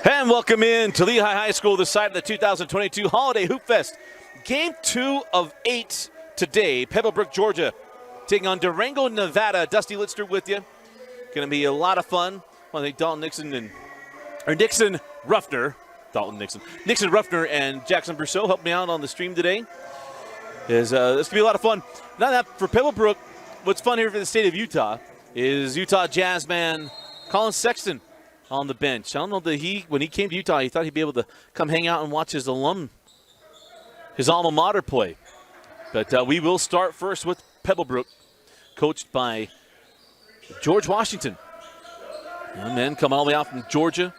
And welcome in to Lehigh High School, the site of the 2022 Holiday Hoop Fest. Game 2 of 8 today. Pebblebrook, Georgia, taking on Durango, Nevada. Dusty Litster with you. Going to be a lot of fun. I think Nixon Ruffner and Jackson Brousseau helped me out on the stream today. This could be a lot of fun. Not that for Pebblebrook, what's fun here for the state of Utah is Utah Jazz man Colin Sexton on the bench. I don't know that when he came to Utah, he thought he'd be able to come hang out and watch his alma mater play. But we will start first with Pebblebrook, coached by George Washington. Young men come all the way out from Georgia.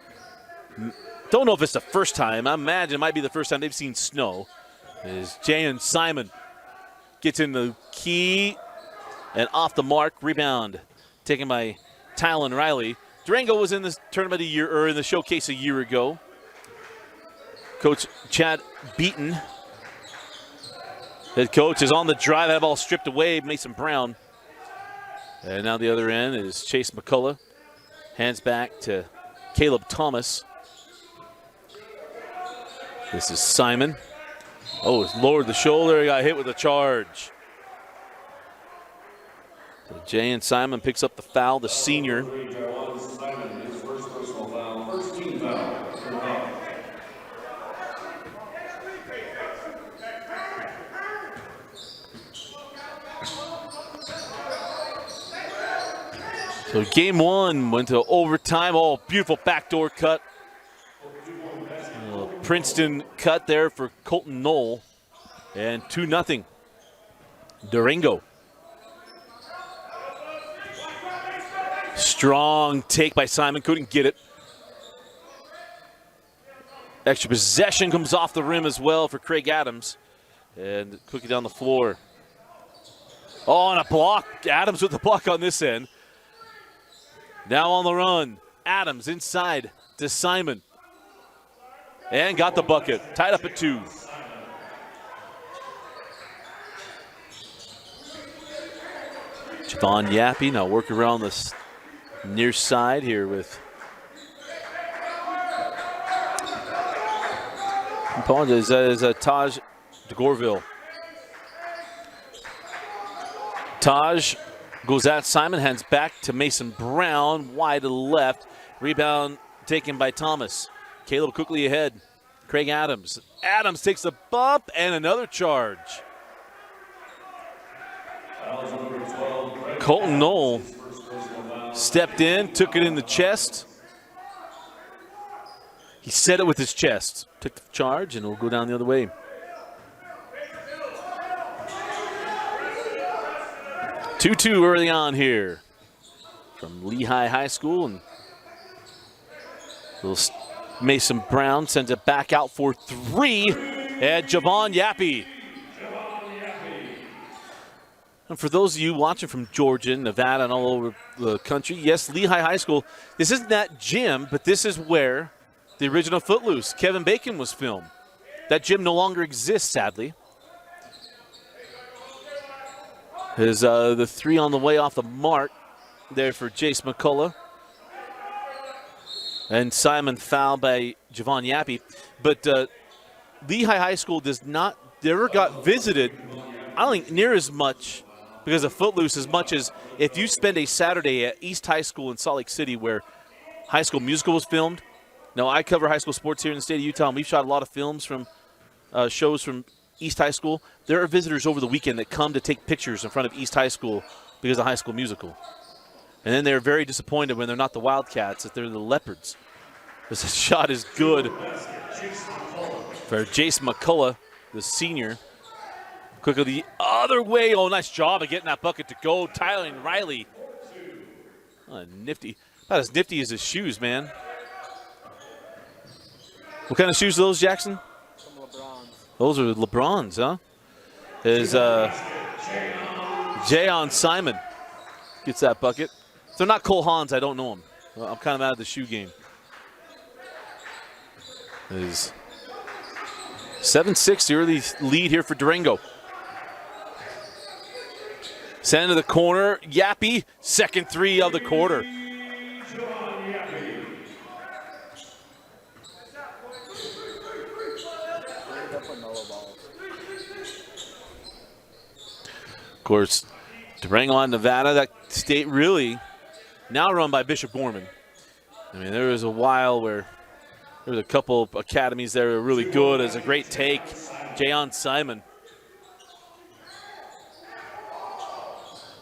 Don't know if it's the first time. I imagine it might be the first time they've seen snow. As Jaiuan Simon gets in the key and off the mark. Rebound taken by Tylen Riley. Durango was in this tournament in the showcase a year ago. Coach Chad Beaton, head coach, is on the drive. That ball stripped away. Mason Brown. And now the other end is Chase McCullough. Hands back to Caleb Thomas. This is Simon. Oh, it's lowered the shoulder. He got hit with a charge. So Jaiuan Simon picks up the foul, the senior. So game one went to overtime. Oh, beautiful backdoor cut. Princeton cut there for Colton Knoll. And 2-0. Durango. Strong take by Simon. Couldn't get it. Extra possession comes off the rim as well for Craig Adams. And cookie down the floor. Oh, and a block. Adams with the block on this end. Now on the run. Adams inside to Simon. And got the bucket. Tied up at 2. Javon Yappy now working around this near side here with. Apologize, that is Taj Degourville. Taj goes at Simon, hands back to Mason Brown, wide to the left. Rebound taken by Thomas. Caleb quickly ahead. Craig Adams. Adams takes a bump and another charge. Colton Knoll stepped in, took it in the chest. He set it with his chest. Took the charge and it'll go down the other way. 2-2 early on here from Lehigh High School. And little Mason Brown sends it back out for 3. And Javon Yappy. And for those of you watching from Georgia, Nevada, and all over the country, yes, Lehigh High School, this isn't that gym, but this is where the original Footloose, Kevin Bacon, was filmed. That gym no longer exists, sadly. There's the 3 on the way off the mark there for Jace McCullough. And Simon fouled by Javon Yappy. But Lehigh High School never got visited, I don't think near as much because of Footloose, as much as if you spend a Saturday at East High School in Salt Lake City where High School Musical was filmed. Now, I cover high school sports here in the state of Utah, and we've shot a lot of films from shows from East High School. There are visitors over the weekend that come to take pictures in front of East High School because of High School Musical. And then they're very disappointed when they're not the Wildcats, that they're the Leopards. This shot is good for Jace McCullough, the senior. Quickly the other way. Oh, nice job of getting that bucket to go. Tylen Riley. Nifty. About as nifty as his shoes, man. What kind of shoes are those, Jackson? Some LeBrons. Those are LeBrons, huh? Is Jaiuan Simon gets that bucket. If they're not Cole Haans, I don't know him. Well, I'm kind of out of the shoe game. It is 7-6, the early lead here for Durango. Send to the corner. Yappy, second 3 of the quarter. course, Durango on Nevada, that state really now run by Bishop Gorman. I mean, there was a while where there was a couple academies there that were really good. It's a great take. Jaiuan Simon.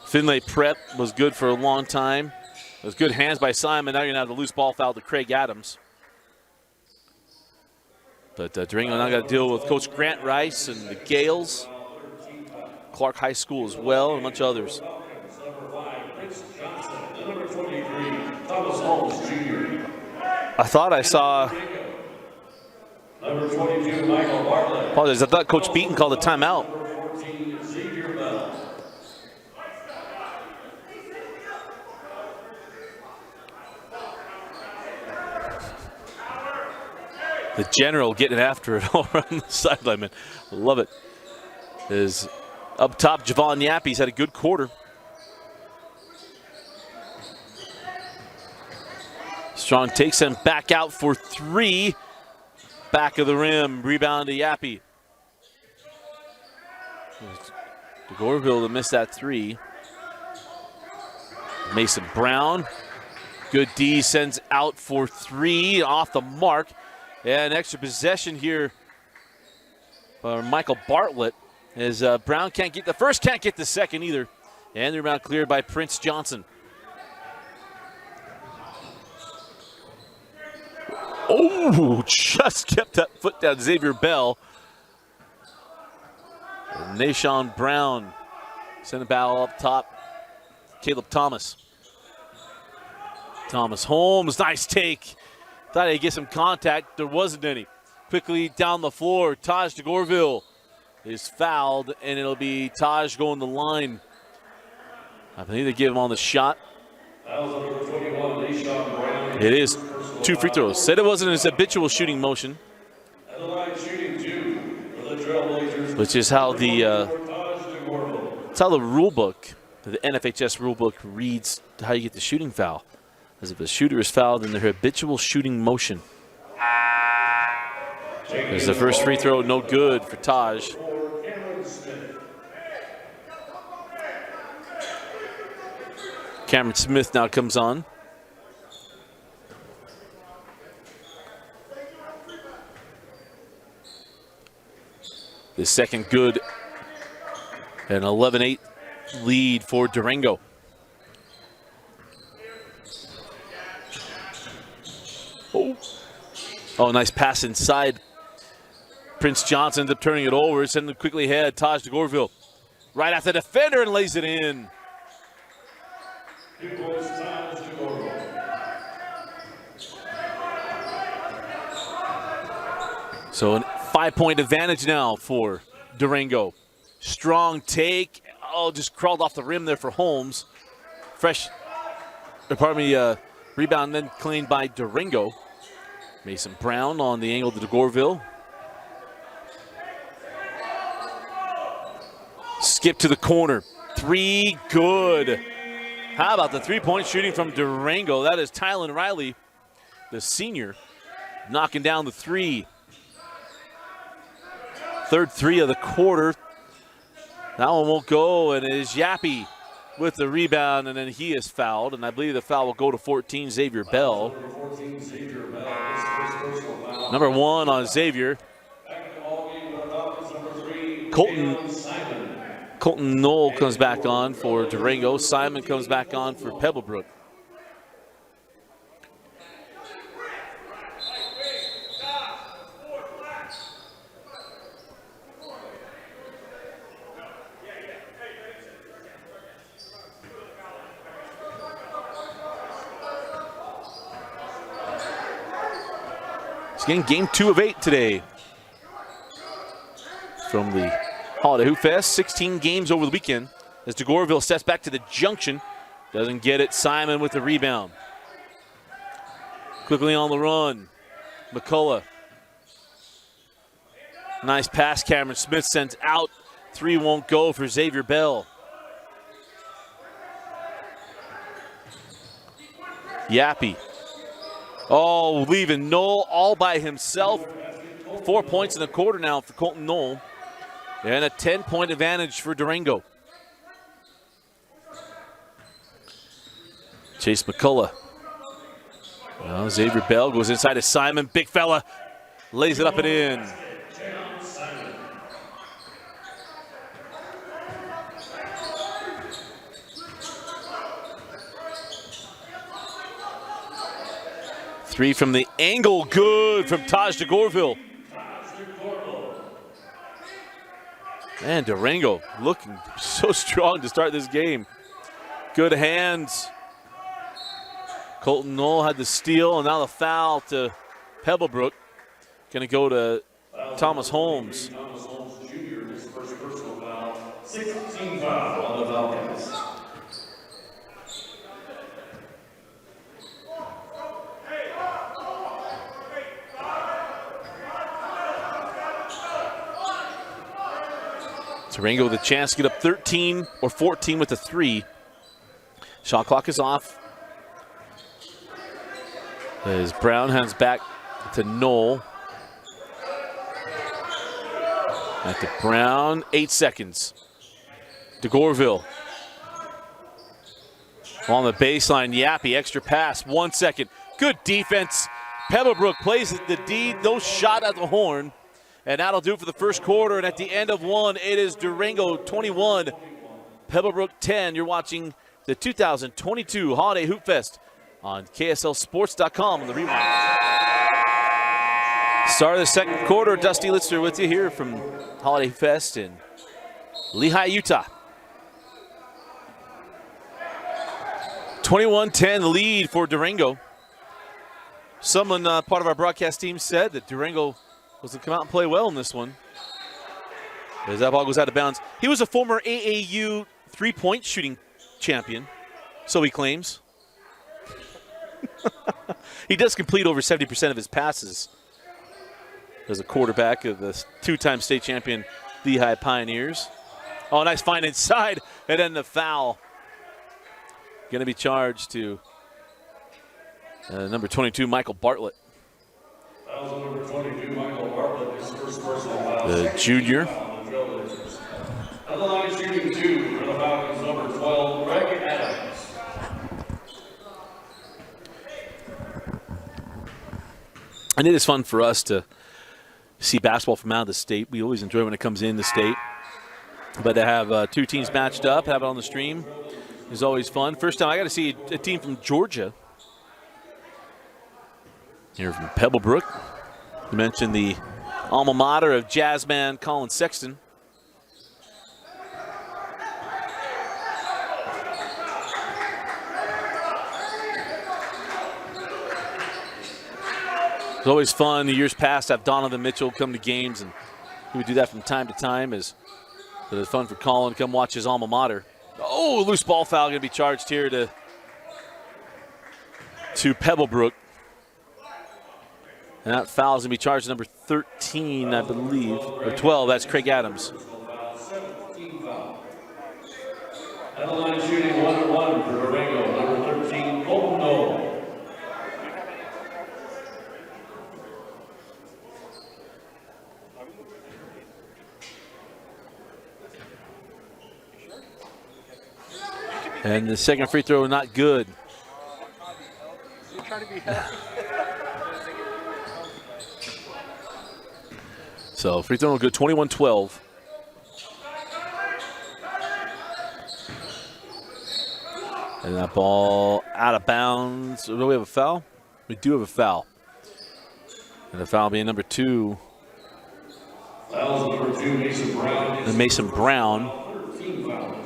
Finlay Prep was good for a long time. It was good hands by Simon. Now you're going to have the loose ball foul to Craig Adams. But Durango now got to deal with Coach Grant Rice and the Gales. Clark High School as well, and a bunch of others. I thought I saw. Apologize. I thought Coach Beaton called a timeout. The general getting after it all around the sideline, man. Love it. Is up top, Javon Yappies had a good quarter. Strong takes him back out for three. Back of the rim, rebound to Yappy. Degourville to miss that three. Mason Brown, good D, sends out for three, off the mark. And extra possession here for Michael Bartlett, as Brown can't get the first, can't get the second either. And the rebound cleared by Prince Johnson. Oh, just kept that foot down, Xavier Bell. And Nashawn Brown sent the ball up top. Caleb Thomas. Thomas Holmes, nice take. Thought he'd get some contact. There wasn't any. Quickly down the floor, Taj Degourville is fouled, and it'll be Taj going to the line. I believe they give him on the shot. It is 2 free throws. Said it wasn't his habitual shooting motion, which is how it's how the rule book, the NFHS rule book reads how you get the shooting foul. As if a shooter is fouled in their habitual shooting motion. There's the first free throw, no good for Taj. Cameron Smith now comes on. The second good. An 11-8 lead for Durango. Oh, nice pass inside. Prince Johnson ends up turning it over, sending it quickly ahead. Taj Degourville right after the defender and lays it in. So a 5-point advantage now for Durango. Strong take. Oh, just crawled off the rim there for Holmes. Rebound then claimed by Durango. Mason Brown on the angle to Degourville. Skip to the corner. Three, good. How about the three-point shooting from Durango? That is Tylen Riley, the senior, knocking down the three. Third three of the quarter. That one won't go, and it is Yappy with the rebound, and then he is fouled, and I believe the foul will go to 14, Xavier Bell. Number 1 on Xavier. Colton Knoll comes back on for Durango. Simon comes back on for Pebblebrook. Again, game 2 of 8 today from the Holiday Hoop Fest. 16 games over the weekend as Degourville steps back to the junction. Doesn't get it. Simon with the rebound. Quickly on the run. McCullough. Nice pass. Cameron Smith sends out. Three won't go for Xavier Bell. Yappy. Oh, leaving Knoll all by himself. 4 points in the quarter now for Colton Knoll. And a 10-point advantage for Durango. Chase McCullough. Well, Xavier Bell goes inside to Simon. Big fella lays it up and in. Three from the angle, good from Taj Degourville. And Durango looking so strong to start this game. Good hands. Colton Knoll had the steal, and now the foul to Pebblebrook. Going to go to Thomas Holmes. Thomas Holmes Jr., his first personal foul, 16 foul on the Falcons. Durango with a chance to get up 13 or 14 with a 3. Shot clock is off. As Brown hands back to Knoll. Back to Brown, 8 seconds. Degourville. On the baseline, Yappy, extra pass, 1 second. Good defense. Pebblebrook plays the D, no shot at the horn. And that'll do it for the first quarter. And at the end of one, it is Durango 21, Pebblebrook 10. You're watching the 2022 Holiday Hoop Fest on KSLSports.com on the rewind. Start of the second quarter. Dusty Litzner with you here from Holiday Hoop Fest in Lehi, Utah. 21-10 lead for Durango. Someone, part of our broadcast team, said that Durango was to come out and play well in this one. As that ball goes out of bounds. He was a former AAU three-point shooting champion, so he claims. He does complete over 70% of his passes as a quarterback of the two-time state champion Lehigh Pioneers. Oh, nice find inside, and then the foul. Going to be charged to number 22, Michael Bartlett. That was number 22, Michael Bartlett, his first personal foul. The junior. On the line shooting 2 for the Falcons, number 12, Greg Adams. And it is fun for us to see basketball from out of the state. We always enjoy when it comes in the state. But to have two teams matched up, have it on the stream, is always fun. First time I got to see a team from Georgia. Here from Pebblebrook. You mentioned the alma mater of jazzman Colin Sexton. It's always fun. The years past, have Donovan Mitchell come to games, and he would do that from time to time. It was fun for Colin to come watch his alma mater. Oh, loose ball foul going to be charged here to Pebblebrook. And that foul is going to be charged to number 13, I believe, or 12. That's Craig Adams. At the line shooting 1-1 for Durango, number 13, Colton Knoll. And the second free throw not good. So free throw good, 21-12. And that ball out of bounds. Do we have a foul? We do have a foul. And the foul being number 2. Foul's number 2, Mason Brown. And Mason Brown. 13 foul.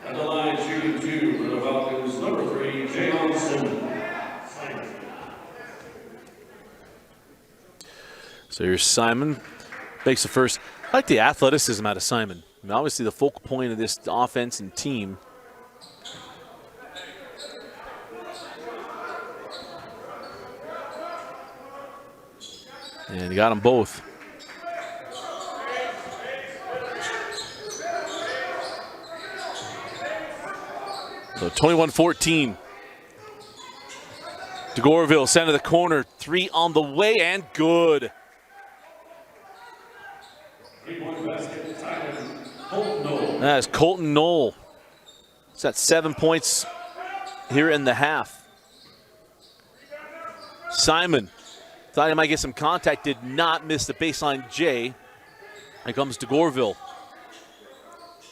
At the line shooting 2 for the Falcons, number 3, Jaiuan. So here's Simon. Makes the first. I like the athleticism out of Simon. I mean, obviously the focal point of this offense and team. And he got them both. So 21-14. Degourville, center of the corner. 3 on the way and good. Colton Knoll. That is Colton Knoll. He's got 7 points here in the half. Simon thought he might get some contact, did not, miss the baseline J. Here comes Degourville.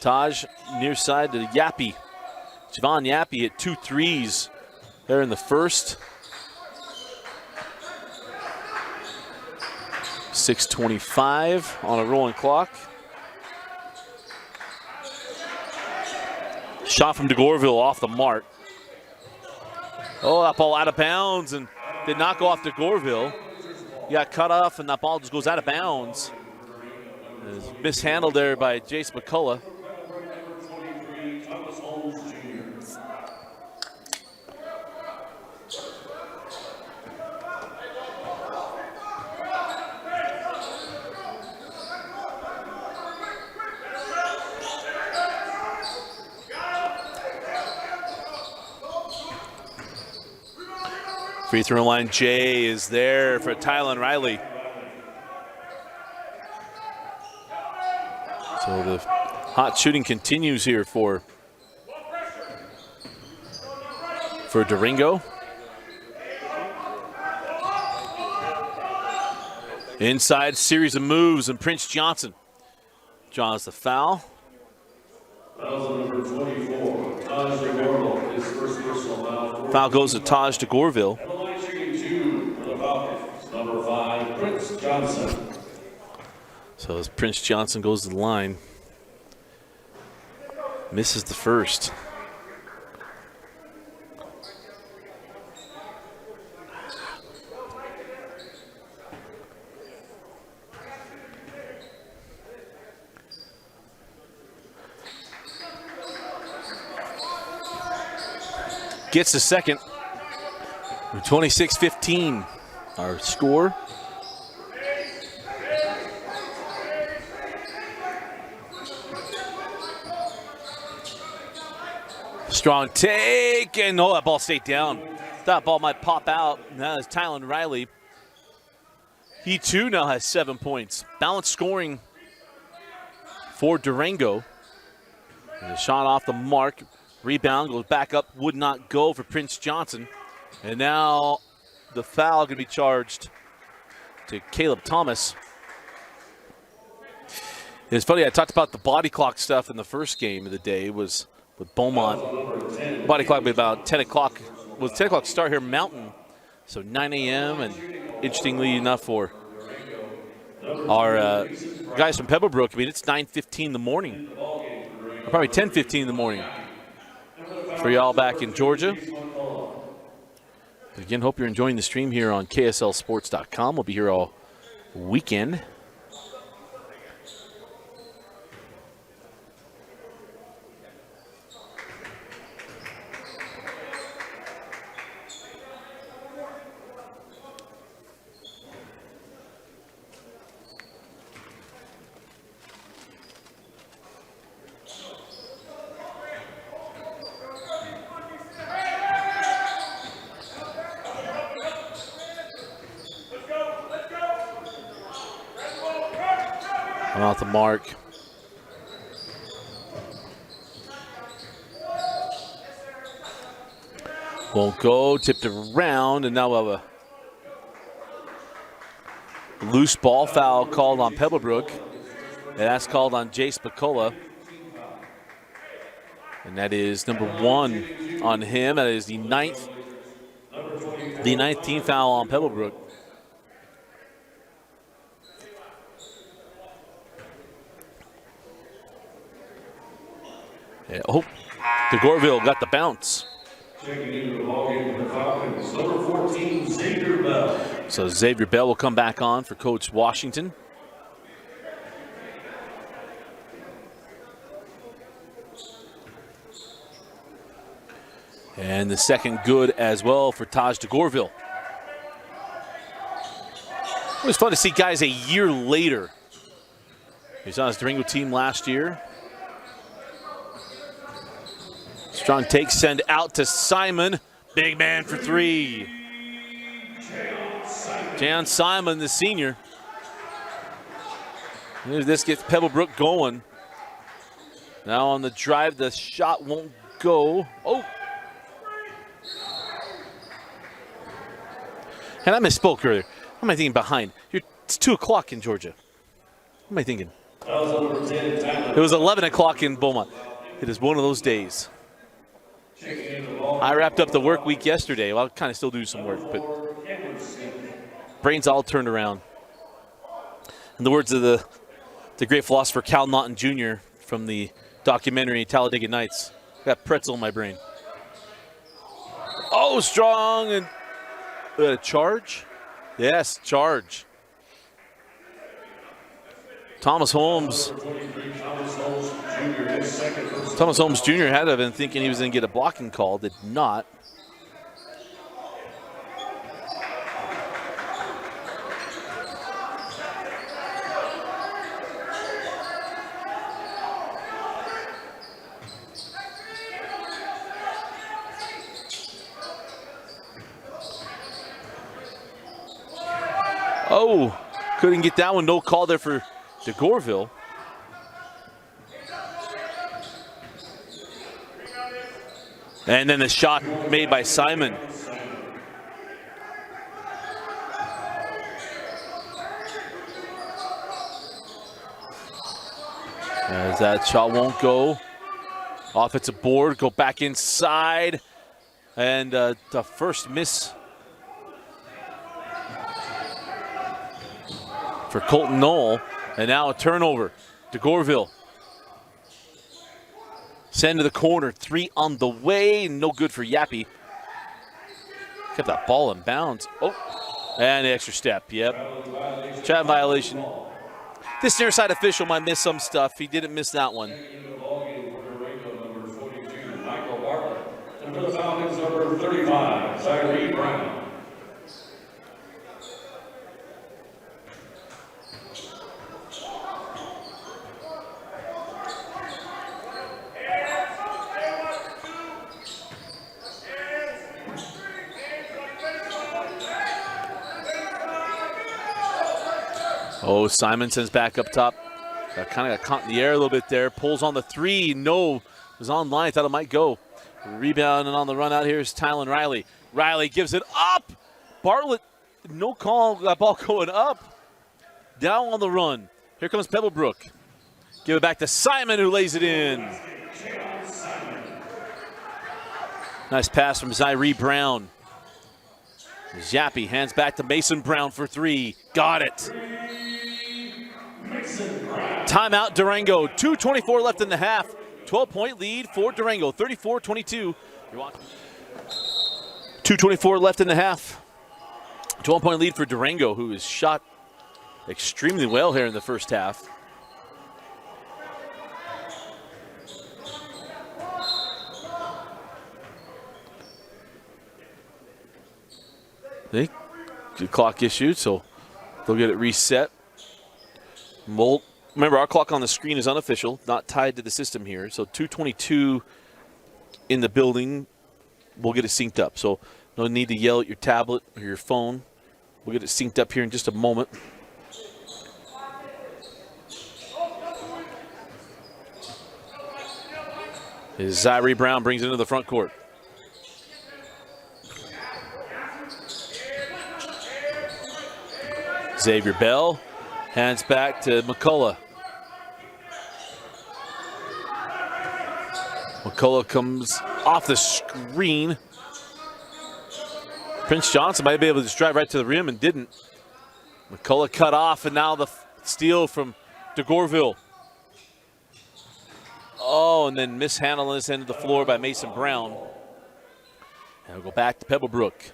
Taj near side to Yappy. Javon Yappy hit 2 threes there in the first. 6:25 on a rolling clock. Shot from Degourville off the mark. Oh, that ball out of bounds and did not go off Degourville. He got cut off and that ball just goes out of bounds. Mishandled there by Jace McCullough. Free throw line J is there for Tylen Riley. So the hot shooting continues here for Durango. Inside series of moves and Prince Johnson draws the foul. Foul number 24, Taj Degourville, his first personal foul. Foul goes to Taj Degourville. And the line shooting 2 for the Falcons, number 5, Prince Johnson. So as Prince Johnson goes to the line, misses the first. Gets the second. 26-15, our score. Strong take, and oh, that ball stayed down. That ball might pop out. Now it's Tylen Riley. He too now has 7 points. Balanced scoring for Durango. And a shot off the mark. Rebound goes back up, would not go for Prince Johnson. And now the foul going to be charged to Caleb Thomas. It's funny, I talked about the body clock stuff in the first game of the day was with Beaumont. Body clock be about 10 o'clock. Well, 10 o'clock start here Mountain. So 9 a.m. And interestingly enough for our guys from Pebblebrook, I mean, it's 9:15 in the morning. Or probably 10:15 in the morning for y'all back in Georgia. Again, hope you're enjoying the stream here on KSLSports.com. We'll be here all weekend. Off the mark. Won't go, tipped around, and now we'll have a loose ball foul called on Pebblebrook. And that's called on Jace McCullough. And that is number 1 on him. That is the ninth team foul on Pebblebrook. Yeah, oh, Degourville got the bounce. Checking into the ballgame for the Falcons, number 14, Xavier Bell. So Xavier Bell will come back on for Coach Washington. And the second good as well for Taj Degourville. It was fun to see guys a year later. He was on his Durango team last year. Strong take, send out to Simon. Big man for 3. Jaiuan Simon, the senior. This gets Pebblebrook going. Now on the drive, the shot won't go. Oh! And I misspoke earlier. What am I thinking behind? It's 2 o'clock in Georgia. What am I thinking? It was 11 o'clock in Beaumont. It is one of those days. I wrapped up the work week yesterday. Well, I'll kind of still do some work, but brain's all turned around. In the words of the great philosopher Cal Naughton Jr. from the documentary Talladega Nights, I got pretzel in my brain. Oh, strong, and a charge? Yes, charge. Thomas Holmes Jr. had to have been thinking he was going to get a blocking call, did not. Oh, couldn't get that one. No call there for Degourville. And then the shot made by Simon. As that shot won't go. Offensive board, go back inside. And the first miss for Colton Knoll. And now a turnover. Degourville. Send to the corner. 3 on the way. No good for Yappy. Kept that ball in bounds. Oh, and the extra step. Yep. Chat violation. This near side official might miss some stuff. He didn't miss that one. And for the Falcons, number 35, Jaiuan Brown. Oh, Simonson's back up top. Kind of got caught in the air a little bit there. Pulls on the 3. No, it was on line. Thought it might go. Rebound and on the run out here is Tylen Riley. Riley gives it up. Bartlett, no call. That ball going up. Down on the run. Here comes Pebblebrook. Give it back to Simon, who lays it in. Nice pass from Jaiuan Brown. Yappy hands back to Mason Brown for 3. Got it. Timeout, Durango. 2:24 left in the half. 12-point lead for Durango, 34-22. 2:24 left in the half. 12-point lead for Durango, who has shot extremely well here in the first half. The clock issued, so they'll get it reset. Remember, our clock on the screen is unofficial, not tied to the system here. So 2:22 in the building, we'll get it synced up. So no need to yell at your tablet or your phone. We'll get it synced up here in just a moment. As Jaiuan Brown brings it into the front court. Xavier Bell hands back to McCullough. McCullough comes off the screen. Prince Johnson might be able to just drive right to the rim and didn't. McCullough cut off, and now the steal from Degourville. Oh, and then mishandling this end of the floor by Mason Brown. And we'll go back to Pebblebrook.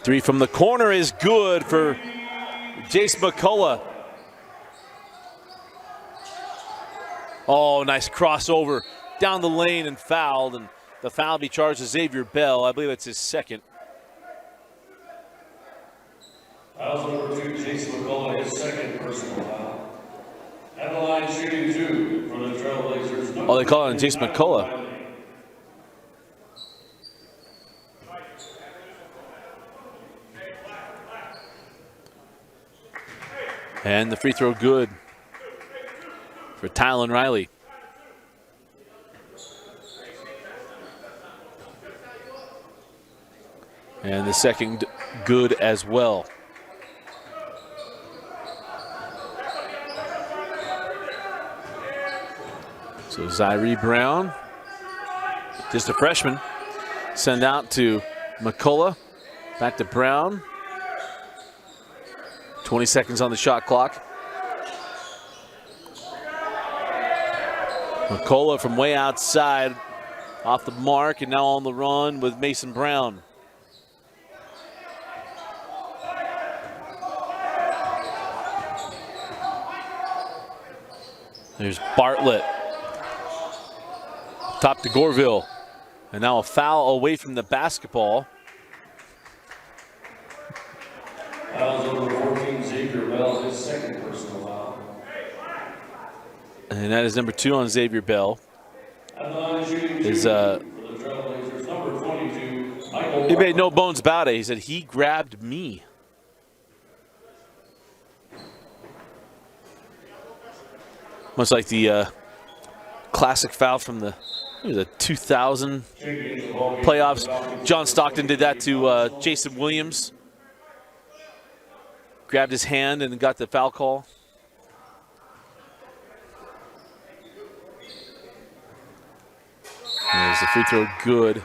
Three from the corner is good for Jace McCullough. Oh, nice crossover down the lane and fouled. And the foul be charged to Xavier Bell. I believe that's his second. Foul number 2, Jace McCullough, his second personal foul. At the line, shooting 2 for the Trailblazers. Oh, they call it on Jace McCullough. And the free throw good for Tylen Riley. And the second good as well. So Zaire Brown, just a freshman, send out to McCullough, back to Brown. 20 seconds on the shot clock. McCullough from way outside, off the mark, and now on the run with Mason Brown. There's Bartlett. Top to Degourville. And now a foul away from the basketball. Fouls number 14, Xavier Bell, his second personal foul. And that is number 2 on Xavier Bell. Is he made no bones about it. He said he grabbed me. Much like the classic foul from the 2000 playoffs. John Stockton did that to Jason Williams. Grabbed his hand and got the foul call. There's the free throw good.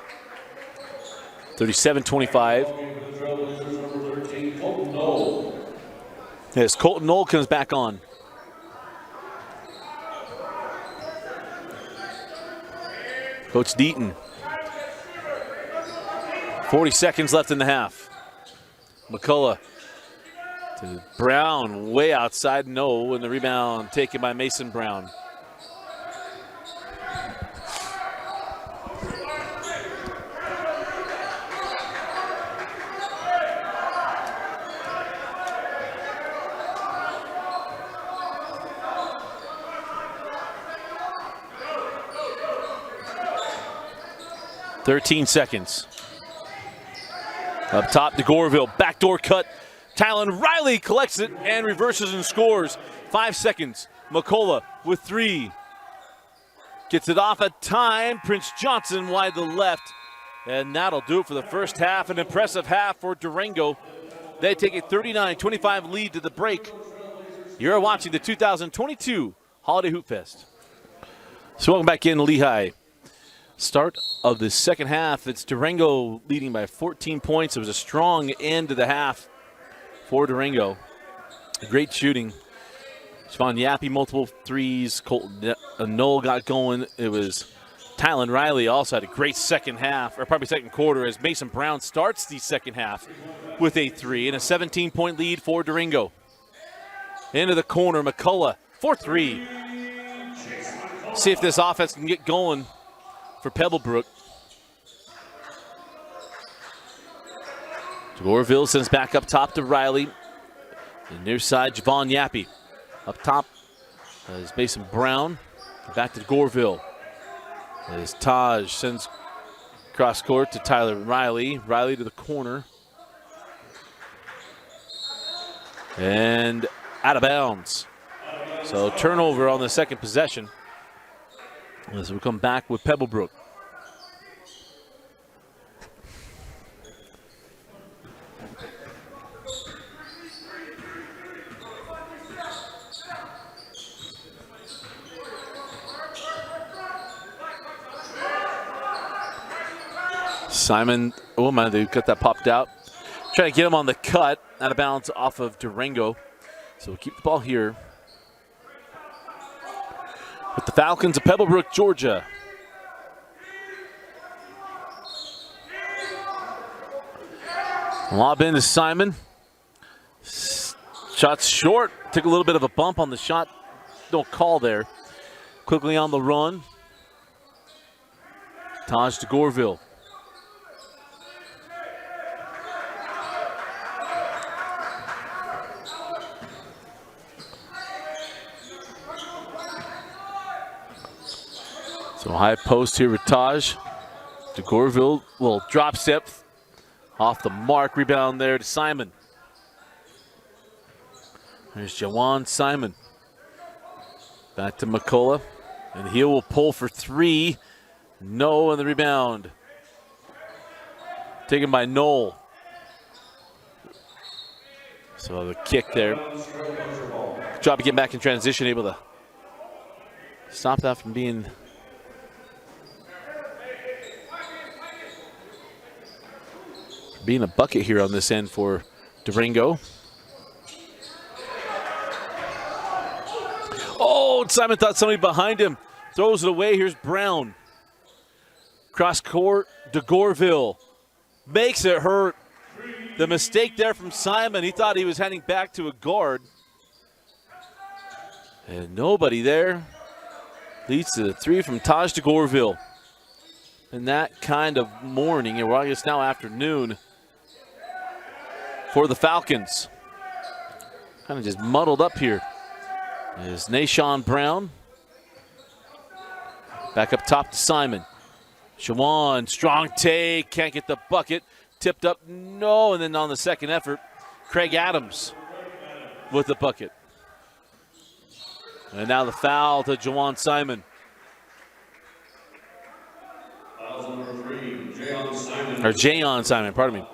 37-25. As Colton Knoll comes back on. Coach Deaton. 40 seconds left in the half. McCullough to Brown, way outside, no, and the rebound taken by Mason Brown. Thirteen seconds. Up top, Degourville, backdoor cut. Tylen Riley collects it and reverses and scores. 5 seconds. McCullough with 3. Gets it off at time. Prince Johnson wide to the left. And that'll do it for the first half. An impressive half for Durango. They take a 39-25 lead to the break. You're watching the 2022 Holiday Hoop Fest. So welcome back in, Lehigh. Start of the second half. It's Durango leading by 14 points. It was a strong end to the half for Durango. Great shooting. Siobhan Yappy, multiple threes. Colton Knoll got going. It was Tylen Riley also had a great second half, or probably second quarter, as Mason Brown starts the second half with a 3 and a 17-point lead for Durango. Into the corner, McCullough for 3. See if this offense can get going for Pebblebrook. Degourville sends back up top to Riley. The near side, Javon Yappy. Up top is Mason Brown. Back to Degourville. As Taj sends cross court to Tyler Riley. Riley to the corner. And out of bounds. So turnover on the second possession. As we come back with Pebblebrook. Simon, oh man, they got that popped out. Trying to get him on the cut, out of bounds off of Durango. So we'll keep the ball here with the Falcons of Pebblebrook, Georgia. Lob in to Simon. Shot's short. Took a little bit of a bump on the shot. Don't call there. Quickly on the run. Taj Degourville. So high post here with Taj. Degourville, little drop step off the mark. Rebound there to Simon. There's Jaiuan Simon. Back to McCullough. And he will pull for 3. No on the rebound. Taken by Knoll. So the kick there. Good job of getting back in transition, able to stop that from being a bucket here on this end for Durango. Oh, Simon thought somebody behind him. Throws it away. Here's Brown. Cross court, Degourville makes it hurt. The mistake there from Simon. He thought he was heading back to a guard. And nobody there. Leads to the 3 from Taj Degourville. And that kind of morning, and well, I guess now afternoon, for the Falcons. Kind of just muddled up here. Is Nashawn Brown. Back up top to Simon. Jaiuan, strong take, can't get the bucket. Tipped up, no, and then on the second effort, Craig Adams with the bucket. And now the foul to Jaiuan Simon. Foul number 3, Jaiuan Simon. Or Jaiuan Simon, pardon me.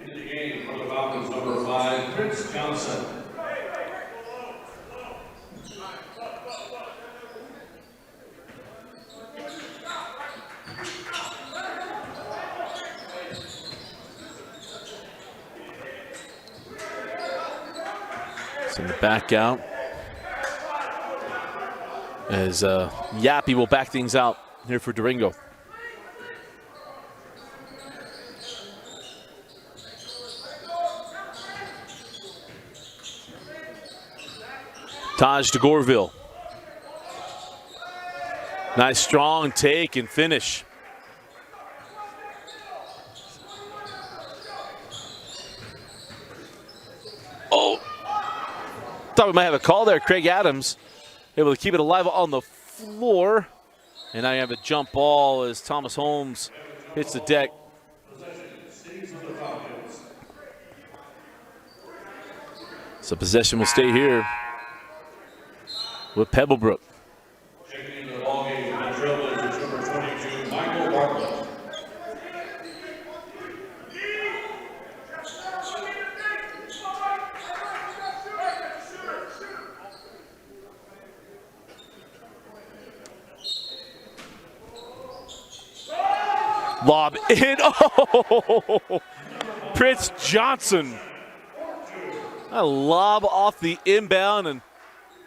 Into the game for the Falcons, number 5, Prince Johnson. So the back out as Yappy will back things out here for Durango. Taj Degourville. Nice strong take and finish. Oh! Thought we might have a call there. Craig Adams able to keep it alive on the floor. And now you have a jump ball as Thomas Holmes hits the deck. So possession will stay here with Pebblebrook. Checking into the ballgame for the Trailblazers, number 22, Michael Bartlett. Lob in. Oh! Prince Johnson. A lob off the inbound, and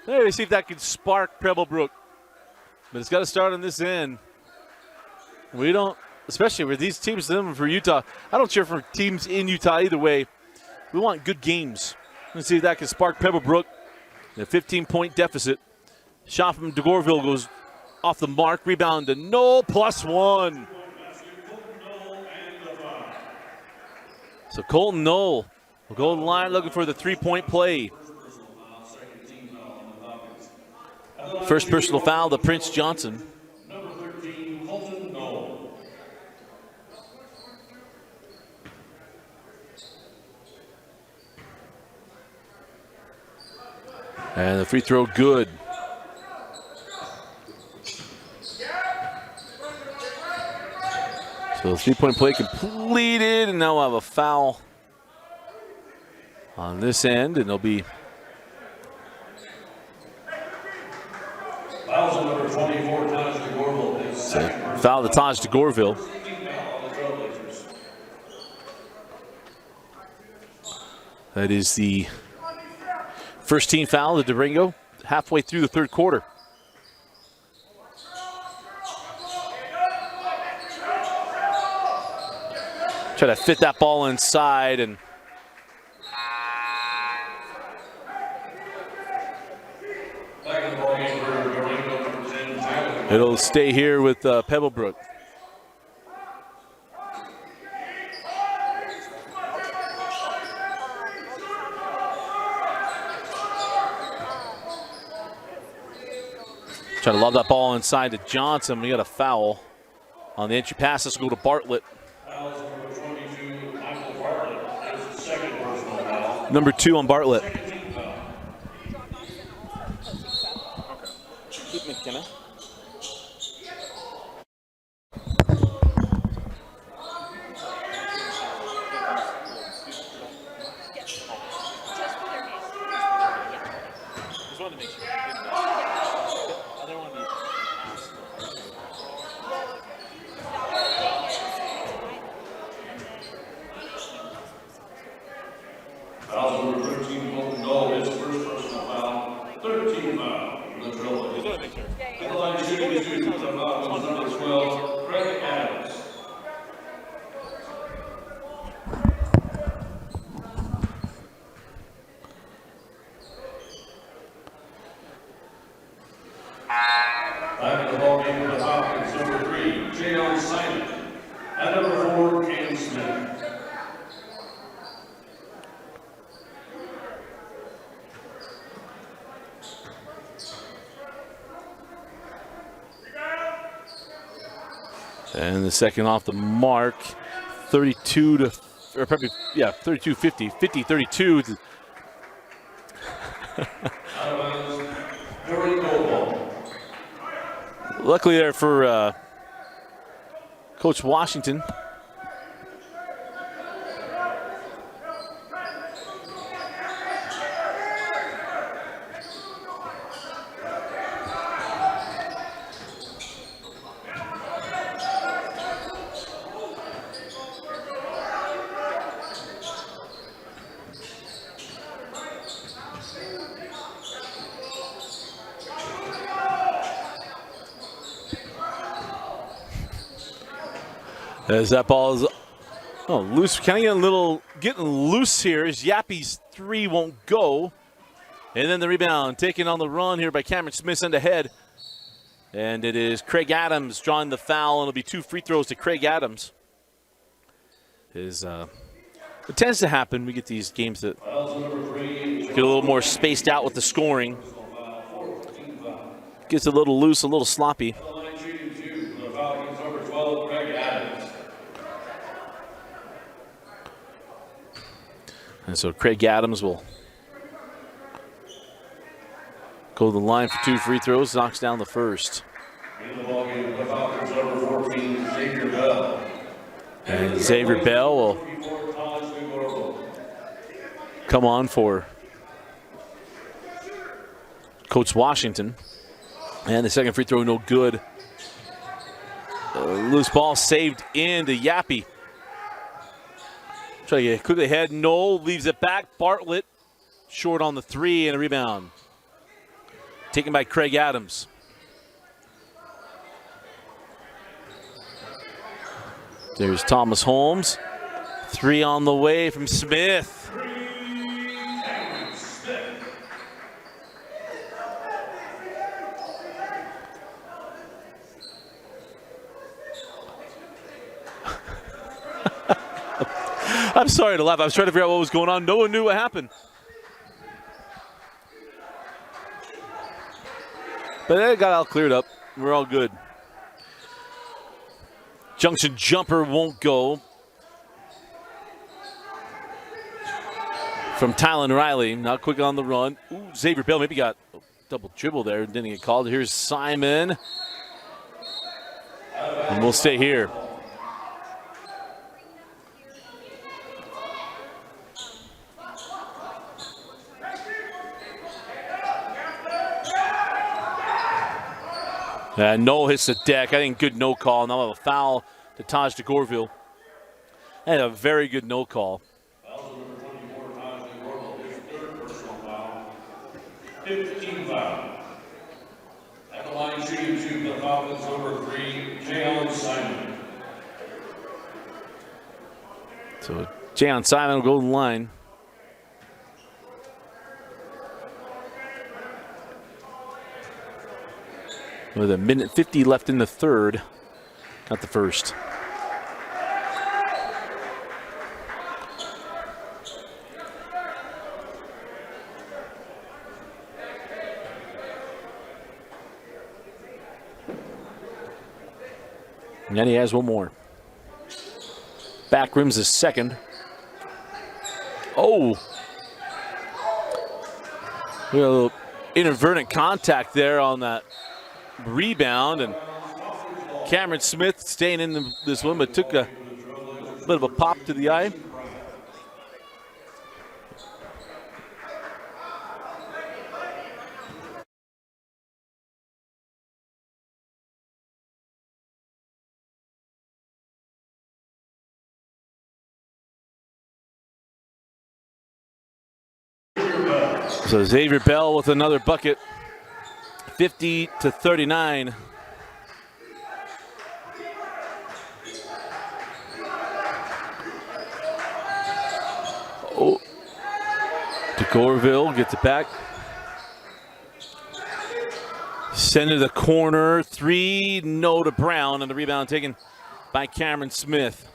let's see if that can spark Pebblebrook. But it's got to start on this end. We don't, especially with these teams for Utah. I don't cheer for teams in Utah either way. We want good games. Let's see if that can spark Pebblebrook. A 15-point deficit. Shot from Degourville goes off the mark. Rebound to Knoll, +1. So Colton Knoll will go to the line looking for the 3-point play. First personal foul to Prince Johnson. Number 13, Colton Knoll. And the free throw good. So the 3-point play completed, and now we'll have a foul on this end, and there'll be Fouls on number 24, Taj Degourville. His second foul to Taj Degourville. foul on the Trailblazers. That is the first team foul to Durango halfway through the third quarter. Try to fit that ball inside, and Back in the ballgame for Durango, number 10, Tylen. it'll stay here with Pebblebrook. Try to lob that ball inside to Johnson. We got a foul on the entry pass. This will go to Bartlett. Fouls number 22, Michael Bartlett. His second personal foul. Number 2 on Bartlett. Second team foul. McKenna. Just wanted to make sure. I don't want to be asked. Foul number 13, Colton Gull, his first personal foul. 13 foul. Just want to make sure. At the line shooting is used for the foul comes number 12, Craig Adams. Back in the ballgame for the Falcons, number 3, Jaiuan. At number 4, Cam Smith. And the second off the mark, 32 to, or probably, yeah, 32-50, 50-32. Luckily there for Coach Washington. As that ball is loose, kind of getting loose here as Yappy's three won't go. And then the rebound taken on the run here by Cameron Smith end ahead. And it is Craig Adams drawing the foul, and it'll be 2 free throws to Craig Adams. It tends to happen. We get these games that get a little more spaced out with the scoring. Gets a little loose, a little sloppy. And so Craig Adams will go to the line for 2 free throws, knocks down the first. In the ballgame, the Falcons number 14, Xavier Bell. And Xavier Bell will come on for Coach Washington. And the second free throw, no good. Loose ball saved into Yappy. Try to get quickly ahead. Knoll leaves it back. Bartlett short on the 3 and a rebound. Taken by Craig Adams. There's Thomas Holmes. 3 on the way from Smith. I'm sorry to laugh. I was trying to figure out what was going on. No one knew what happened. But it got all cleared up. We're all good. Junction jumper won't go. From Tylen Riley. Not quick on the run. Ooh, Xavier Bell maybe got a double dribble there. Didn't get called. Here's Simon. And we'll stay here. Noel hits the deck. I think good no call. Now a foul to Taj Degourville. And a very good no call. Foul number 24, Taj Degourville, his 3rd personal foul. 15 foul. At the line shooting 2, the Falcons number 3, Jaiuan. So Jaiuan Simon will go to the line. With 1:50 left in the third, not the first. And then he has one more. Back rim's his second. Oh! We got a little inadvertent contact there on that rebound, and Cameron Smith staying in this one, but took a bit of a pop to the eye. So Xavier Bell with another bucket, 50-39. Oh, Degourville gets it back. Send to the corner, 3, no to Brown, and the rebound taken by Cameron Smith.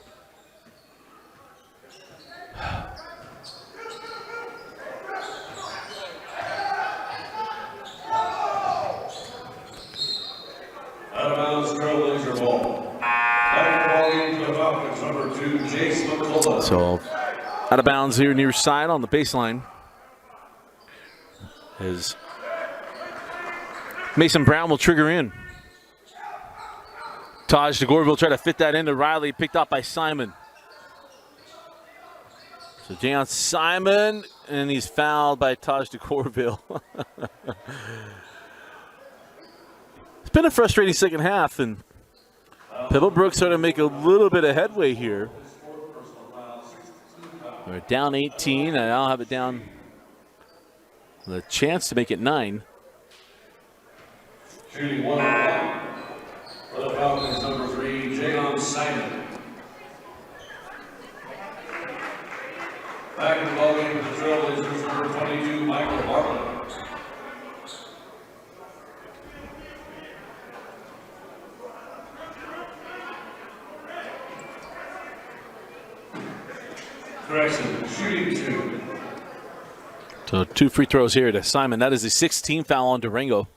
Out of bounds, Trailblazer ball. Ball to Falcons, number 2, Jace McCullough. So out of bounds here near side on the baseline is Mason Brown will trigger in. Taj Degourville tried to fit that into Riley, picked up by Simon. So Jaiuan Simon, and he's fouled by Taj Degourville. It's been a frustrating second half, and Pebblebrook starting to make a little bit of headway here. We're down 18, and I'll have it down the chance to make it 9. Shooting 1 on for the Falcons, number 3, Jaiuan Simon. Back in the ballgame for the Trailblazers, number 22, Michael Bartlett. Correction, shooting 2. So 2 free throws here to Simon. That is the 16th foul on Durango.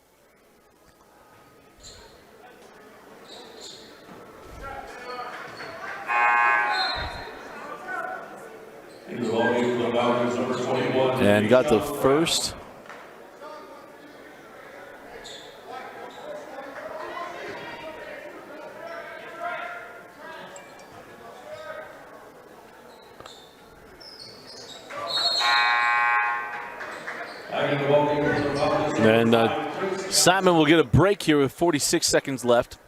And got the first. And Simon will get a break here with 46 seconds left.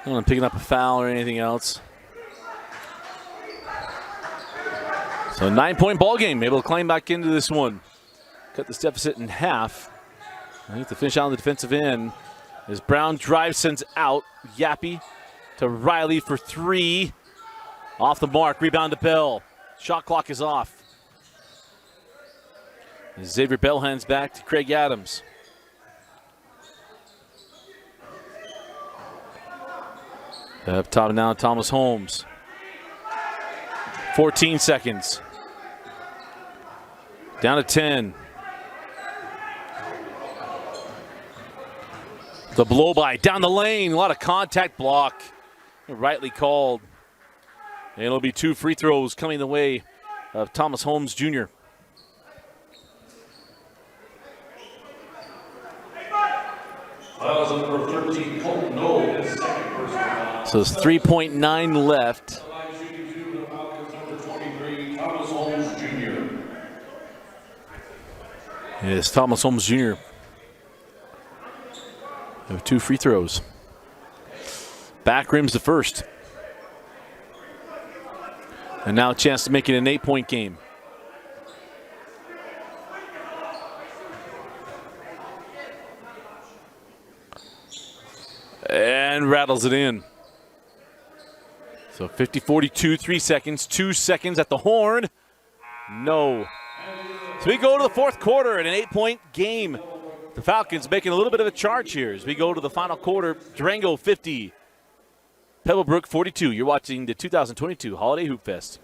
I don't know, picking up a foul or anything else. So 9-point ball game, able to climb back into this one. Cut this deficit in half. I think to finish out on the defensive end as Brown drive sends out. Yappy to Riley for 3. Off the mark, rebound to Bell. Shot clock is off. Xavier Bell hands back to Craig Adams. Up top now, Thomas Holmes. 14 seconds. Down to 10. The blow by down the lane. A lot of contact block. Rightly called. And it'll be 2 free throws coming the way of Thomas Holmes Jr. Number 13, Colton Noel, his second personal foul. So it's 3.9 left. Thomas Holmes Jr. Yes, Thomas Holmes Jr. Have 2 free throws. Back rim's the first. And now a chance to make it an 8-point game. And rattles it in. So 50-42, 3 seconds, 2 seconds at the horn. No. So we go to the fourth quarter in an 8-point game. The Falcons making a little bit of a charge here as we go to the final quarter. Durango 50, Pebblebrook 42. You're watching the 2022 Holiday Hoop Fest.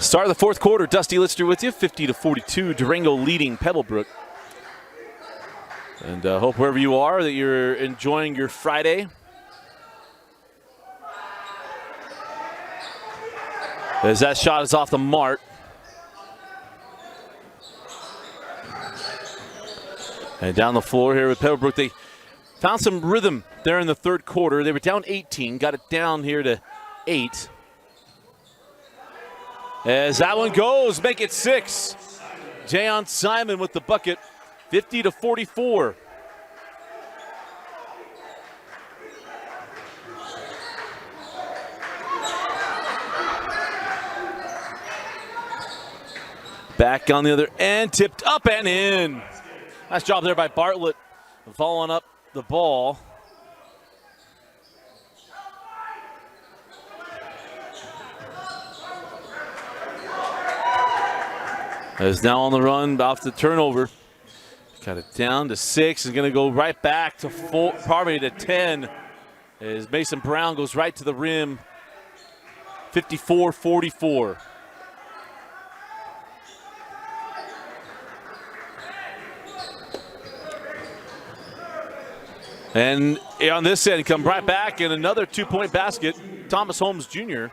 Start of the fourth quarter, Dusty Lister with you, 50-42. Durango leading Pebblebrook. And hope wherever you are that you're enjoying your Friday. As that shot is off the mark. And down the floor here with Pebblebrook, they found some rhythm there in the third quarter. They were down 18, got it down here to 8. As that one goes, make it 6. Jaiuan Simon with the bucket, 50-44. Back on the other end, tipped up and in. Nice job there by Bartlett, following up the ball. Is now on the run off the turnover. Got it down to 6. Is going to go right back to 4, probably to 10. As Mason Brown goes right to the rim. 54-44. And on this end, come right back and another 2-point basket. Thomas Holmes Jr.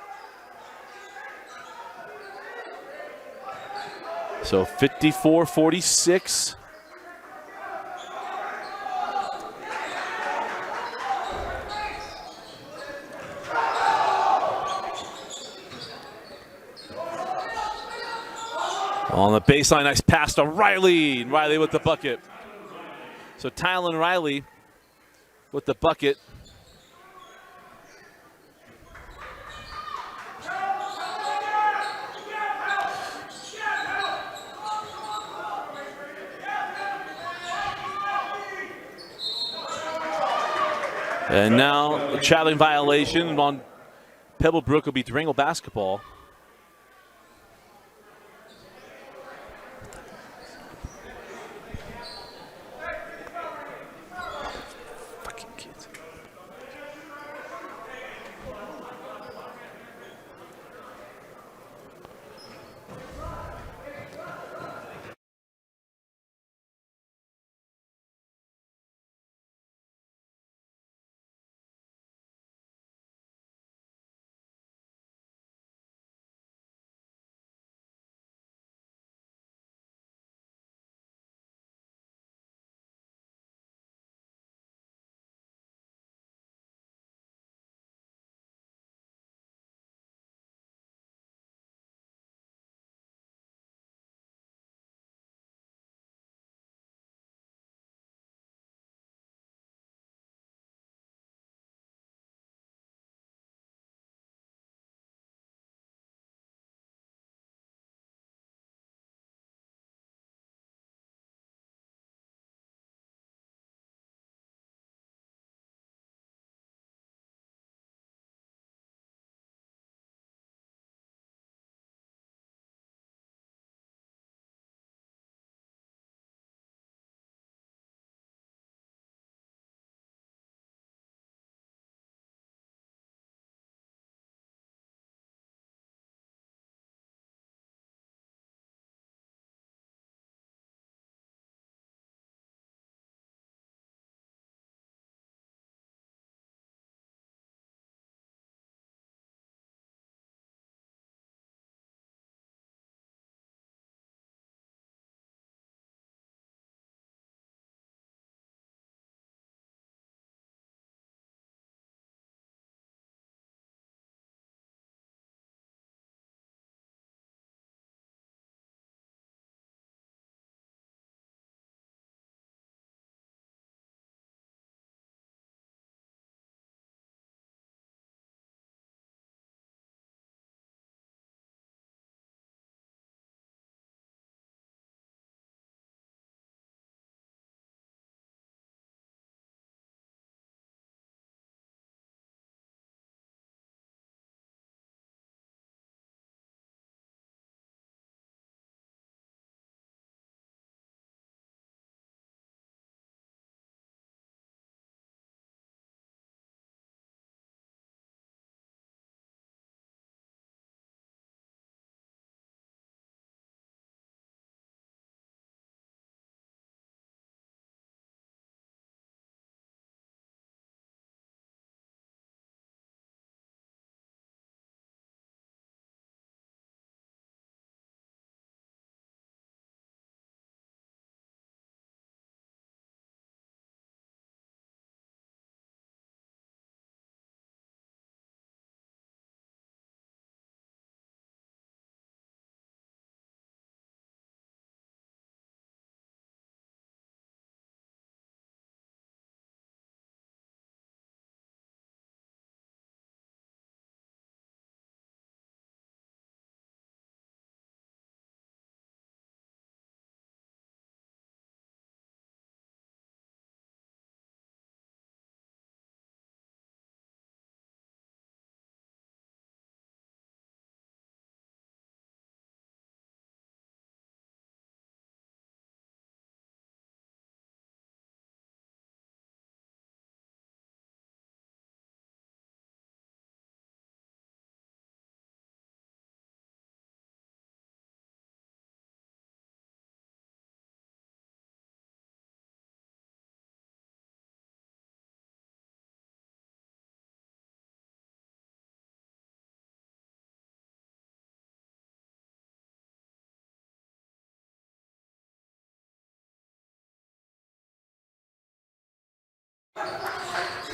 So 54-46. On the baseline, nice pass to Riley. And Riley with the bucket. So Tylen Riley with the bucket. And now a traveling violation on Pebblebrook will be Durango basketball.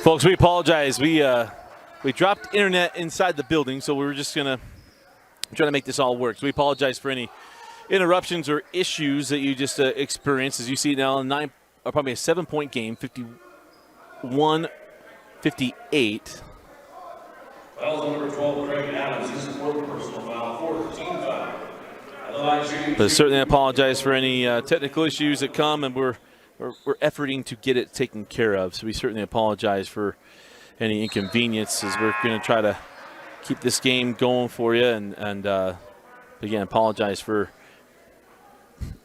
Folks, we apologize. We dropped internet inside the building, so we were just gonna try to make this all work. So we apologize for any interruptions or issues that you just experienced. As you see now, probably a 7-point game, 51-58. Foul number 12, Craig Adams, his fourth personal foul, 14 foul. But certainly apologize for any technical issues that come, and we're efforting to get it taken care of. So we certainly apologize for any inconveniences. We're going to try to keep this game going for you, and again, apologize for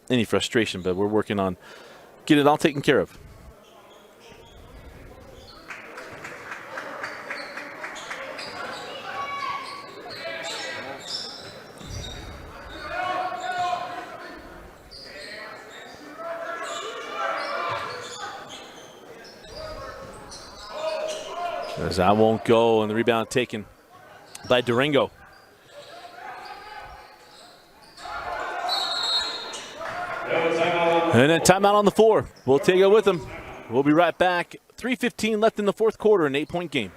any frustration, but we're working on getting it all taken care of. As that won't go, and the rebound taken by Durango. And then timeout on the floor. We'll take it with them. We'll be right back. 3:15 left in the fourth quarter, an 8-point game.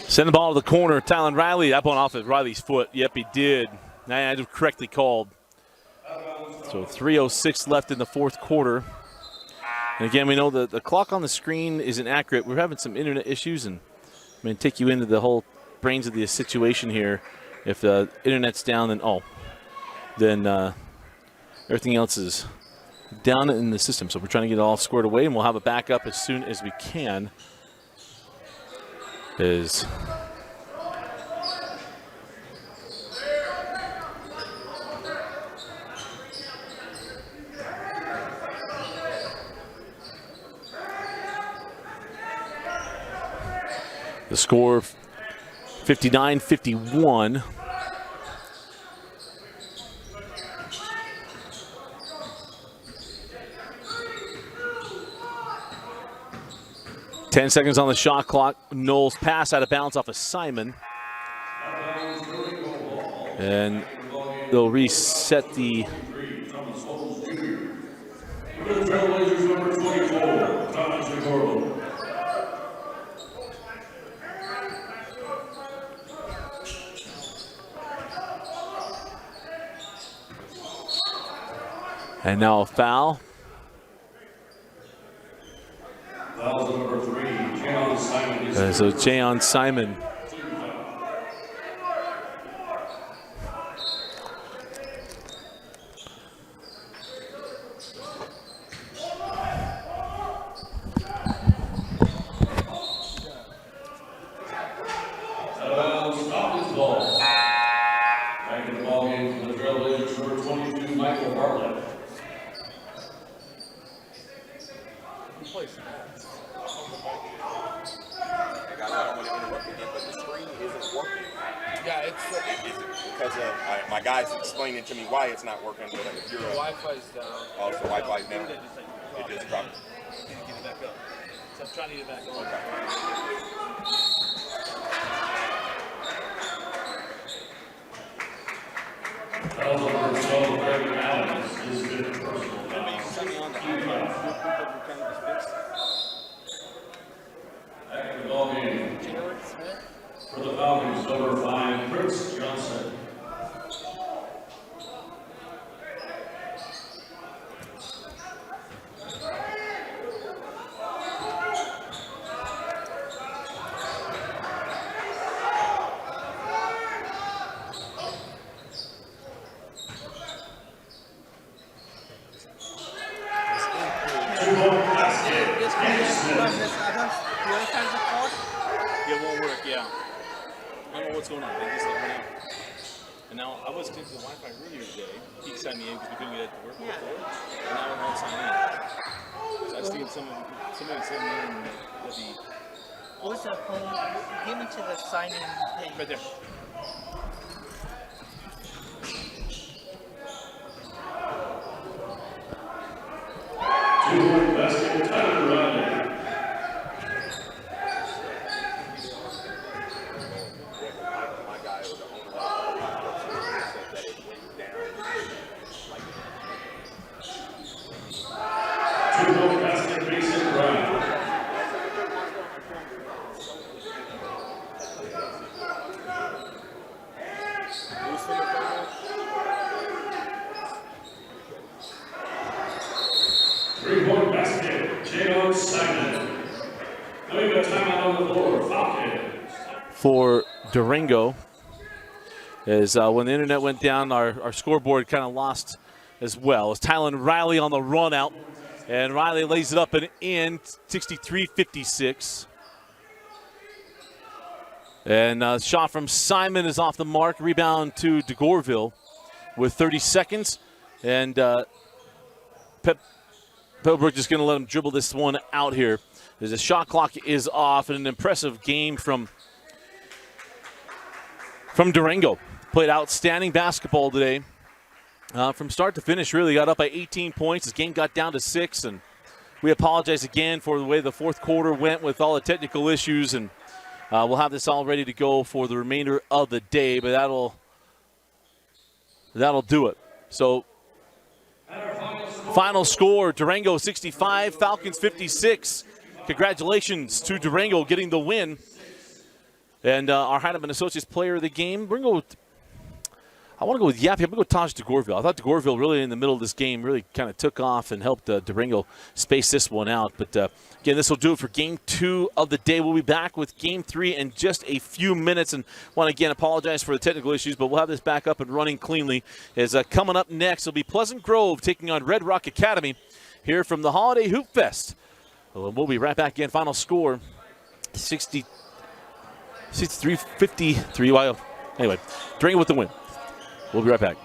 Send the ball to the corner. Tylen Riley up on off of Riley's foot. Yep, he did. Nah, correctly called. So 3:06 left in the fourth quarter. And again, we know that the clock on the screen isn't accurate. We're having some internet issues, and I'm going to take you into the whole brains of the situation here. If the internet's down, then everything else is down in the system. So we're trying to get it all squared away, and we'll have it back up as soon as we can. The score 59-51. Ten seconds on the shot clock. Knowles pass out of bounds off of Simon. And they'll reset the Trailblazers number 24, Thomas Degourville. And now a foul. Foul number 3, Jaiuan Simon. So Jaiuan Simon. My guy's explaining to me why it's not working. But if you're Wi-Fi's down. Oh, so Wi-Fi's down. It just dropped. Get it back up. So I'm trying to get it back on. Foul number 12, Craig Adams, his fifth personal foul. Back in the ballgame. For the Falcons, number 5, Chris Johnson. It won't work, yeah. I don't know what's going on. They just went out. And now I was connected to the Wi-Fi earlier today. He signed me in because we couldn't get it to work before. And now it won't sign in. So I see somebody sent me in that the What's the phone? Give me to the sign-in page. right there. Two for Durango. As when the internet went down, our scoreboard kind of lost as well. As Tylen Riley on the run out, and Riley lays it up and in, 63-56. And shot from Simon is off the mark. Rebound to Degourville with 30 seconds. And Pebblebrook just going to let him dribble this one out here. As the shot clock is off, and an impressive game from Durango. Played outstanding basketball today. From start to finish, really got up by 18 points. This game got down to 6, and we apologize again for the way the fourth quarter went with all the technical issues, and we'll have this all ready to go for the remainder of the day, but that'll do it. So, final score, Durango 65, Falcons 56. Congratulations to Durango getting the win. And our Heinemann Associates player of the game, we're going to go I want to go with Yappy. I'm going to go Taj Degourville. I thought Degourville really in the middle of this game really kind of took off and helped Durango space this one out. But, again, this will do it for Game 2 of the day. We'll be back with Game 3 in just a few minutes. And I want to, again, apologize for the technical issues, but we'll have this back up and running cleanly. As coming up next will be Pleasant Grove taking on Red Rock Academy here from the Holiday Hoop Fest. We'll be right back again. Final score, 63-53. Anyway, Durango with the win. We'll be right back.